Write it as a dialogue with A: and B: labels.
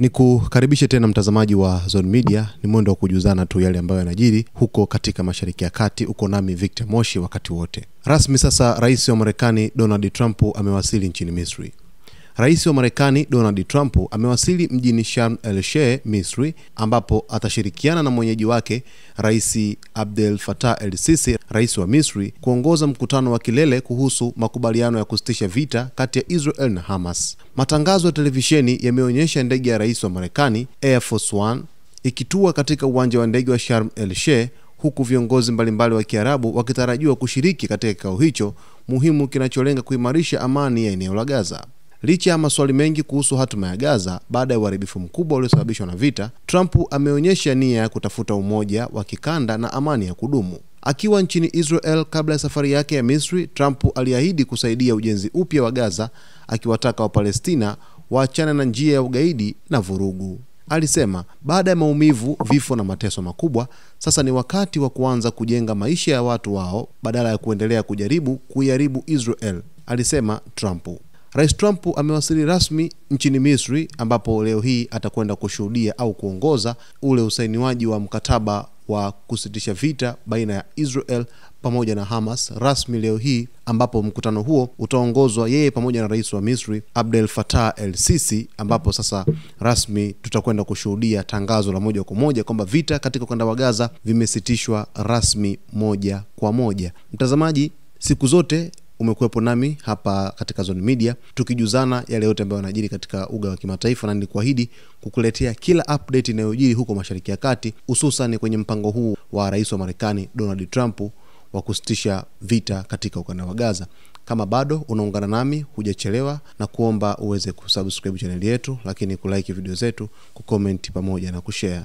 A: Ni kukaribishe tena mtazamaji wa Zone Media. Ni mwendo wa kujuzana tu yale ambayo yanajiri huko katika Mashariki ya Kati. Uko nami Victor Moshi wakati wote. Rasmi sasa Rais wa Marekani Donald Trump amewasili nchini Misri. Rais wa Marekani Donald Trump amewasili mjini Sharm el-Sheikh, Misri, ambapo atashirikiana na mwenyeji wake Rais Abdel Fattah el-Sisi, rais wa Misri, kuongoza mkutano wa kilele kuhusu makubaliano ya kusitisha vita kati ya Israel na Hamas. Matangazo ya televisheni yameonyesha ndege ya rais wa Marekani Air Force One ikitua katika uwanja wa ndege wa Sharm el-Sheikh, huku viongozi mbalimbali wa Kiarabu wakitarajiwa kushiriki katika kikao hicho muhimu kinacholenga kuimarisha amani ya eneo la Gaza. Licha ya maswali mengi kuhusu hatima ya Gaza baada ya uharibifu mkubwa uliosababishwa na vita, Trump ameonyesha nia ya kutafuta umoja wa kikanda na amani ya kudumu. Akiwa nchini Israel kabla ya safari yake ya Misri, Trump aliahidi kusaidia ujenzi upya wa Gaza, akiwataka Wapalestina waachane na njia ya ugaidi na vurugu. Alisema, baada ya maumivu, vifo na mateso makubwa, sasa ni wakati wa kuanza kujenga maisha ya watu wao badala ya kuendelea kujaribu kuiharibu Israel, alisema Trump. Rais Trump amewasili rasmi nchini Misri, ambapo leo hii atakwenda kushuhudia au kuongoza ule usainiwaji wa mkataba wa kusitisha vita baina ya Israel pamoja na Hamas rasmi leo hii, ambapo mkutano huo utaongozwa yeye pamoja na rais wa Misri Abdel Fattah el-Sisi, ambapo sasa rasmi tutakwenda kushuhudia tangazo la moja kwa moja kwamba vita katika ukanda wa Gaza vimesitishwa rasmi moja kwa moja. Mtazamaji, siku zote umekuwepo nami hapa katika Zone Media tukijuzana yale yote ambayo yanajiri katika uga wa kimataifa, na nilikuahidi kukuletea kila update inayojiri huko Mashariki ya Kati, hususan kwenye mpango huu wa rais wa Marekani Donald Trump wa kusitisha vita katika ukanda wa Gaza. Kama bado unaungana nami, hujachelewa, na kuomba uweze kusubscribe channel yetu, lakini kulike video zetu, kucomment pamoja na kushare.